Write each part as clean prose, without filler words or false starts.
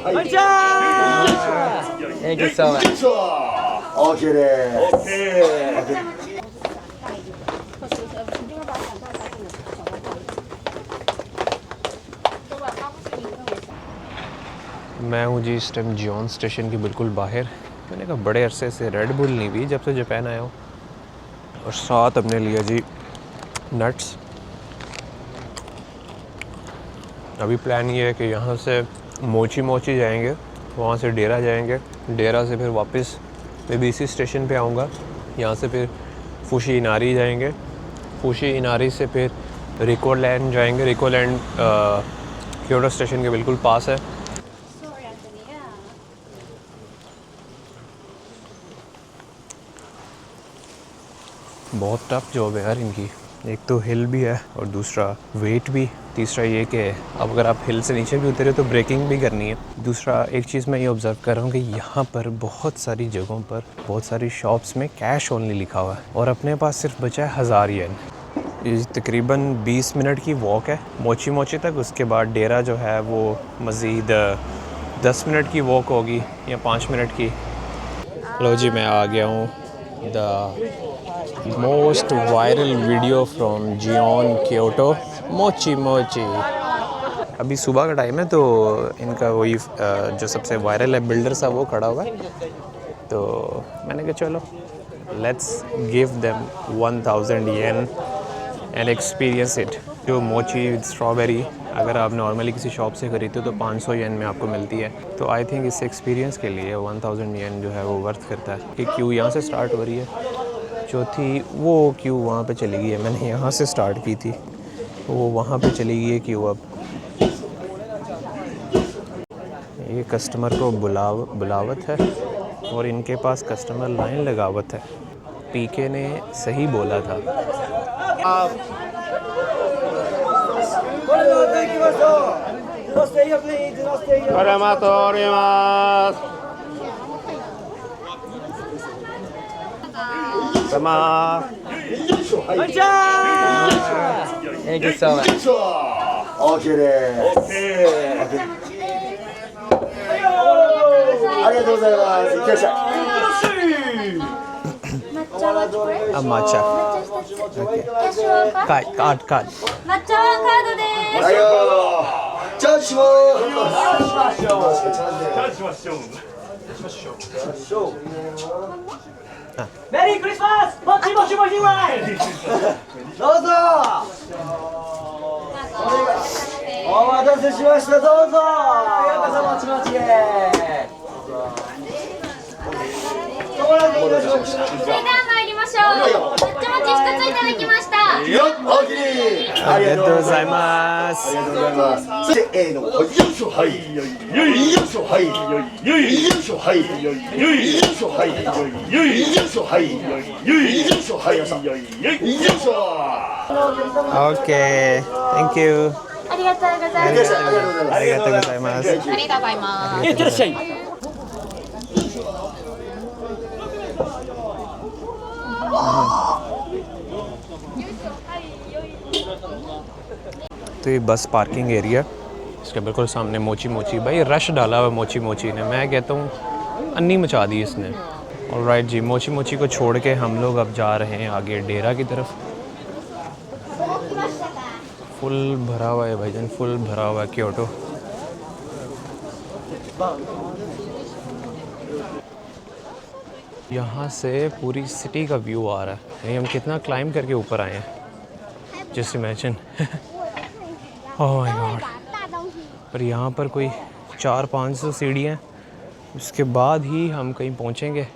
Thank you so much. Okay です。मैं हूँ जी इस time Xeon station के बिल्कुल बाहर। मैंने कहा बड़े अरसे से रेड बुल नहीं पी जब से जापान आया हूँ, और साथ हमने लिया जी नट्स। अभी प्लान ये है कि यहाँ से मोची मोची जाएंगे, वहाँ से डेरा जाएंगे, डेरा से फिर वापस मैं भी इसी स्टेशन पे आऊँगा। यहाँ से फिर फुशी इनारी जाएंगे, फुशी इनारी से फिर रिकोलैंड जाएंगे। रिकोलैंड क्योटो स्टेशन के बिल्कुल पास है। बहुत टफ जॉब है यार इनकी। एक तो हिल भी है और दूसरा वेट भी, तीसरा ये कि अब अगर आप हिल से नीचे भी उतरे तो ब्रेकिंग भी करनी है। दूसरा एक चीज़ मैं ये ऑब्ज़र्व कर रहा हूँ कि यहाँ पर बहुत सारी जगहों पर बहुत सारी शॉप्स में कैश ओनली लिखा हुआ है और अपने पास सिर्फ बचा है 1000 येन। ये तकरीबन 20 मिनट की वॉक है मोची मोची तक। उसके बाद डेरा जो है वो मज़ीद 10 मिनट की वॉक होगी या 5 मिनट की। लो जी मैं आ गया हूँ the most viral video from Gion Kyoto, mochi mochi. अभी सुबह का टाइम है तो इनका वही जो सबसे वायरल है बिल्डर सा वो खड़ा हुआ है, तो मैंने कहा चलो let's give them 1000 yen and experience it. जो मोची विद स्ट्रॉबेरी अगर आप नॉर्मली किसी शॉप से खरीदते हो तो 500 येन में आपको मिलती है, तो आई थिंक इस एक्सपीरियंस के लिए 1000 येन जो है वो वर्थ करता है। कि क्यों यहाँ से स्टार्ट हो रही है, चौथी वो क्यों वहाँ पे चली गई है। मैंने यहाँ से स्टार्ट की थी, वो वहाँ पे चली गई है क्यों। अब ये कस्टमर को बुलावत है और इनके पास कस्टमर लाइन लगावत है। पीके ने सही बोला था। Thank you so much. Okay です。ありがとうございます。いってらっしゃい。अब matcha card card 抹茶ワンカードです。はいよー。チャージしまーす。チャージしましょう。メリークリスマス。もちもちもちわい。どうぞ。お待たせしました。どうぞ。ようこそもちもちへ。それでは参りましょう。抹茶餅一ついただきました。よっ、おおきに。ありがとうございます。ありがとうございます。そして A のよいしょはいよいしょはいよいしょはいよいしょはいよいしょはいよいしょはいよいしょ。Okay, thank you。ありがとうございます。ありがとうございます。ありがとうございます。いってらっしゃい。तो ये बस पार्किंग एरिया, इसके बिल्कुल सामने मोची मोची। भाई रश डाला हुआ मोची मोची ने, मैं कहता हूँ अन्नी मचा दी इसने। ऑलराइट जी, मोची मोची को छोड़ के हम लोग अब जा रहे हैं आगे डेरा की तरफ। फुल भरा हुआ है भाईजान, फुल भरा हुआ है क्योटो। यहाँ से पूरी सिटी का व्यू आ रहा है। ये हम कितना क्लाइंब करके ऊपर आए हैं, just imagine. Oh my God. पर यहाँ पर कोई 400-500 सीढ़ियाँ, उसके बाद ही हम कहीं पहुँचेंगे।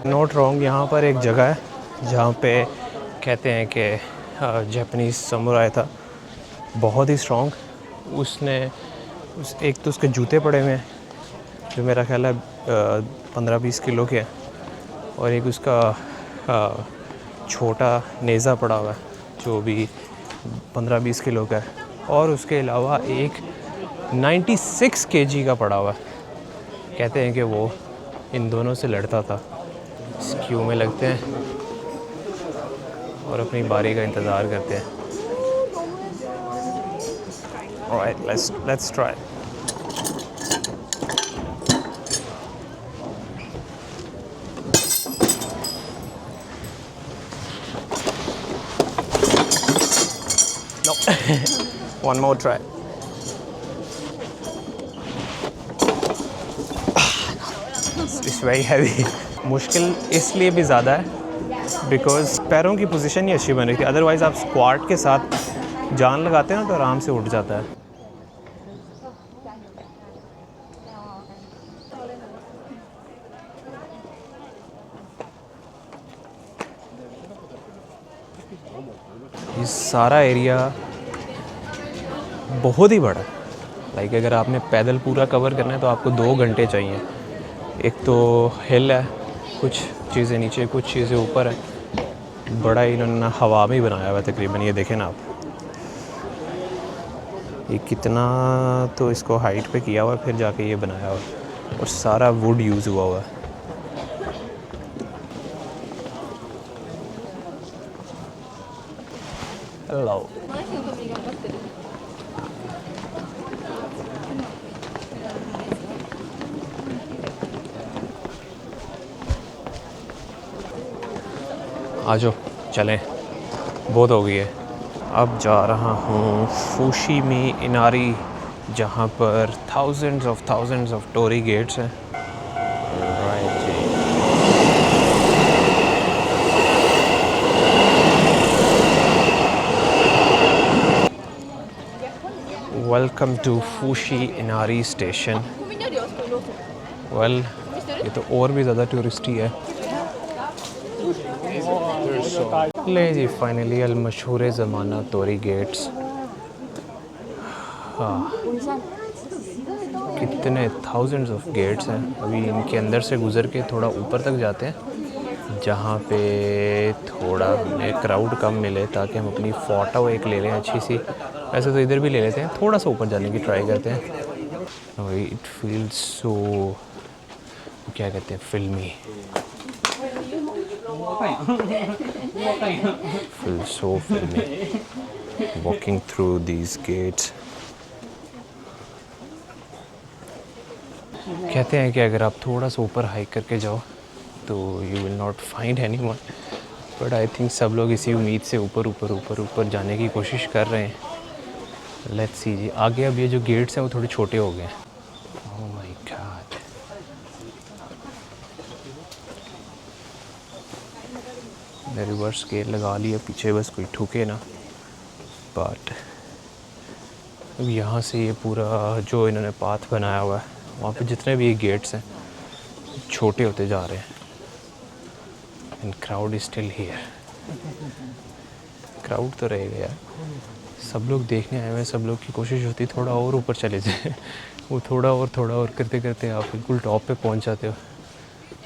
नॉट रॉन्ग, यहाँ पर एक जगह है जहाँ पे कहते हैं कि जापानीज़ समुराई था, बहुत ही स्ट्रॉन्ग। उसने एक तो उसके जूते पड़े हुए हैं जो मेरा ख्याल है 15-20 किलो के हैं, और एक उसका छोटा नेज़ा पड़ा हुआ है जो भी 15-20 किलो का है, और उसके अलावा एक 96 kg का पड़ा हुआ है। कहते हैं कि वो इन दोनों से लड़ता था। इस क्यू में लगते हैं और अपनी बारी का इंतज़ार करते हैं। Alright, let's try. No. One more try. It's very heavy. मुश्किल इसलिए भी ज़्यादा है बिकॉज़ पैरों की पोजीशन ही अच्छी बन रही थी। अदरवाइज़ आप स्क्वाट के साथ जान लगाते हैं ना तो आराम से उठ जाता है। ये सारा एरिया बहुत ही बड़ा है। लाइक अगर आपने पैदल पूरा कवर करना है तो आपको 2 घंटे चाहिए। एक तो हिल है, कुछ चीज़ें नीचे, कुछ चीज़ें ऊपर है। बड़ा ही इन्होंने हवा में ही बनाया हुआ है तकरीबन। ये देखें ना आप, ये कितना तो इसको हाइट पे किया हुआ है, फिर जाके ये बनाया हुआ है, और सारा वुड यूज़ हुआ हुआ है। हेलो। आ जाओ चलें, बहुत हो गई है। अब जा रहा हूँ फुशीमी इनारी, जहाँ पर थाउजेंड्स ऑफ टोरी गेट्स हैं। Welcome to Fushimi Inari station. Well, ये तो और भी ज़्यादा टूरिस्टी है। ले जी, फाइनली अल मशहूर ज़माना टोरी गेट्स। हाँ, कितने थाउजेंड्स ऑफ गेट्स हैं। अभी इनके अंदर से गुज़र के थोड़ा ऊपर तक जाते हैं, जहाँ पे थोड़ा हमें क्राउड कम मिले, ताकि हम अपनी फ़ोटो एक ले लें अच्छी सी। ऐसे तो इधर भी ले लेते हैं, थोड़ा सा ऊपर जाने की ट्राई करते हैं। इट फील्स सो, क्या कहते हैं, फिल्मी। feels so filmy walking through these gates. कहते हैं कि अगर आप थोड़ा सा ऊपर हाइक करके जाओ तो you will not find anyone, but I think सब लोग इसी उम्मीद से ऊपर ऊपर ऊपर ऊपर जाने की कोशिश कर रहे हैं। लेट्स सी जी। आगे अब ये जो गेट्स हैं वो थोड़े छोटे हो गए हैं। Oh my God, reverse gear लगा लिया पीछे, बस कोई ठुके ना। बट अब यहाँ से ये पूरा जो इन्होंने पाथ बनाया हुआ है, वहाँ पे जितने भी गेट्स हैं छोटे होते जा रहे हैं। And crowd is still here. Crowd तो रहेगा यार, सब लोग देखने आए हुए हैं। सब लोग की कोशिश होती है थोड़ा और ऊपर चले जाए। वो थोड़ा और करते करते आप बिल्कुल टॉप पे पहुँच जाते हो।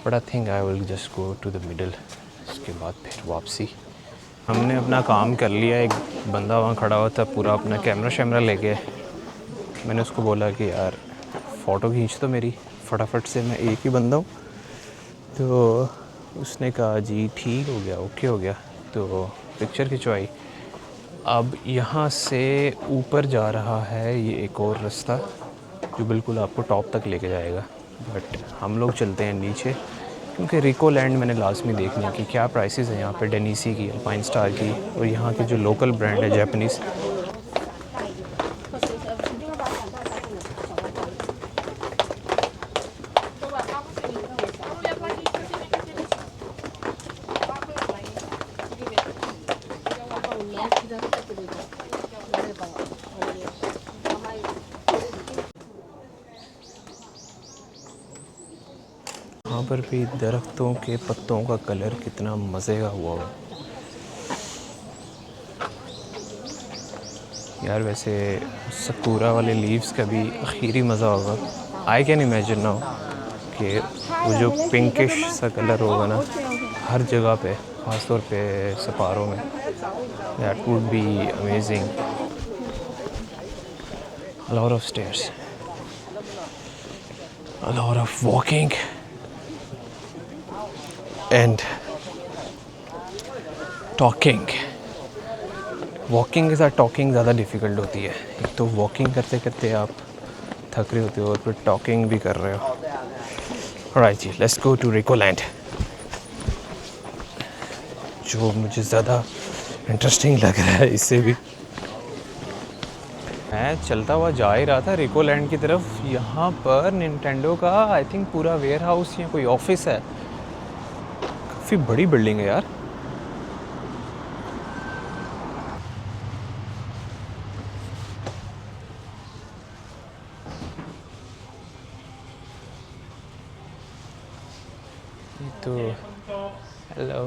But I think I will just go to the middle, इसके बाद फिर वापसी। हमने अपना काम कर लिया। एक बंदा वहाँ खड़ा हुआ था पूरा अपना कैमरा शैमरा लेके। मैंने उसको बोला कि यार फ़ोटो खींच तो मेरी फटाफट से, मैं एक ही बंदा हूँ। तो उसने कहा जी ठीक हो गया, ओके हो गया। तो पिक्चर खिंचवाई। अब यहाँ से ऊपर जा रहा है ये एक और रास्ता जो बिल्कुल आपको टॉप तक लेके जाएगा। बट हम लोग चलते हैं नीचे, क्योंकि रिको लैंड मैंने लाजमी देखनी है कि क्या प्राइसेस हैं यहाँ पे डेनिसी की, अल्पाइन स्टार की, और यहाँ के जो लोकल ब्रांड है जापानीज़। यहाँ पर भी दरख्तों के पत्तों का कलर कितना मज़े का हुआ है यार। वैसे सकुरा वाले लीव्स का भी आखिरी मज़ा होगा। आई कैन इमेजिन नाउ कि वो जो पिंकिश सा कलर होगा ना हर जगह पे, ख़ास तौर पे सपारों में। That would be amazing. A lot of stairs, a lot of walking, and talking. Walking के साथ टॉकिंग ज़्यादा डिफ़िकल्ट होती है। एक तो वॉकिंग करते करते आप थक रहे होते हो और फिर टॉकिंग भी कर रहे हो। ऑलराइट जी, लेट्स गो टू रिकोलैंड, जो मुझे ज़्यादा इंटरेस्टिंग लग रहा है इससे भी। मैं चलता हुआ जा ही रहा था रिकोलैंड की तरफ। यहाँ पर निंटेंडो का आई थिंक पूरा वेयर हाउस या कोई ऑफिस है। काफ़ी बड़ी बिल्डिंग है यार। तो हेलो,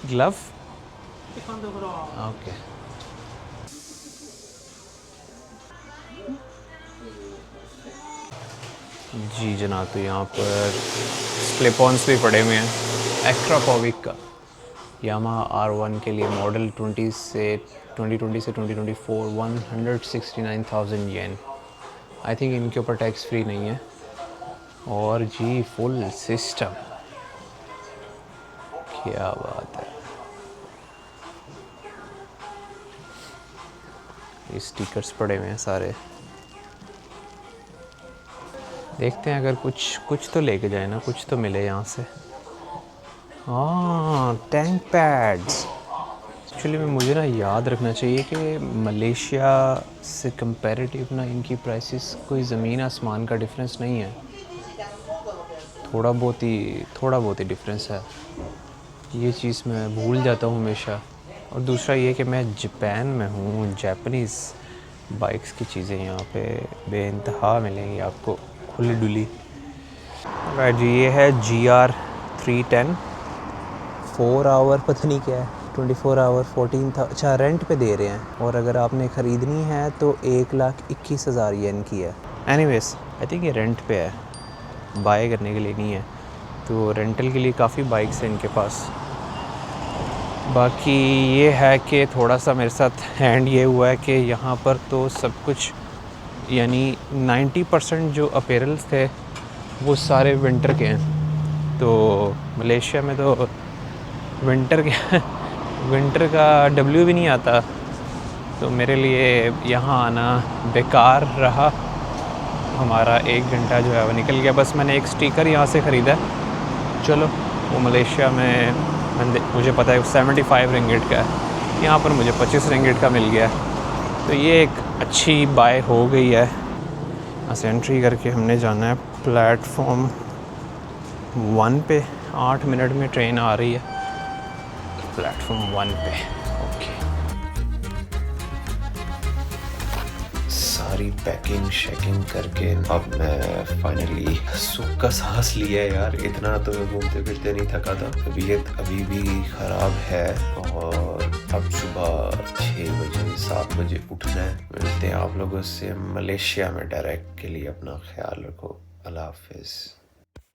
ग्लव, ओके। जी जनाब, तो यहाँ पर स्लिप-ऑन्स भी पड़े हुए हैं। एक्रापोविक का यामाहा R1 के लिए मॉडल 2020 से 2024 169,000 येन। आई थिंक इनके ऊपर टैक्स फ्री नहीं है। और जी फुल सिस्टम, क्या बात है। ये स्टिकर्स पड़े हुए हैं सारे। देखते हैं अगर कुछ तो लेके जाए ना, कुछ तो मिले यहाँ से। हाँ, टैंक पैड्स। एक्चुअली में मुझे ना याद रखना चाहिए कि मलेशिया से कंपैरेटिव ना इनकी प्राइसेस कोई ज़मीन आसमान का डिफरेंस नहीं है। थोड़ा बहुत ही डिफरेंस है। ये चीज़ मैं भूल जाता हूँ हमेशा। और दूसरा ये कि मैं जापान में हूँ, जापानीज़ बाइक्स की चीज़ें यहाँ पे बेइंतहा मिलेंगी आपको, खुली डुली। राइट जी, ये है GR 310 4 आवर, पता नहीं क्या है, 24 आवर 14 था। अच्छा, रेंट पे दे रहे हैं। और अगर आपने ख़रीदनी है तो 1,21,000 येन की है। एनीवेज, आई थिंक ये रेंट पे है, बाय करने के लिए नहीं है। तो रेंटल के लिए काफ़ी बाइक्स हैं इनके पास। बाकी ये है कि थोड़ा सा मेरे साथ हैंड ये हुआ है कि यहाँ पर तो सब कुछ, यानी 90% जो अपैरल्स थे वो सारे विंटर के हैं। तो मलेशिया में तो विंटर का W भी नहीं आता। तो मेरे लिए यहाँ आना बेकार रहा। हमारा 1 घंटा जो है वो निकल गया। बस मैंने एक स्टिकर यहाँ से ख़रीदा है। चलो, वो मलेशिया में मुझे पता है 75 रिंगिट का है, यहाँ पर मुझे 25 रिंगिट का मिल गया। तो ये एक अच्छी बाय हो गई है। यहाँ से एंट्री करके हमने जाना है प्लेटफॉर्म 1 पे। 8 मिनट में ट्रेन आ रही है प्लेटफॉर्म 1 पे। ओके, सारी पैकिंग शेकिंग करके अब मैं फाइनली सुख का सांस लिया यार। इतना तो मैं घूमते फिरते नहीं थका था। तबीयत अभी भी ख़राब है और अब सुबह 6 बजे 7 बजे उठना है। मिलते हैं आप लोगों से मलेशिया में डायरेक्ट के लिए। अपना ख्याल रखो। अल्लाह हाफिज़।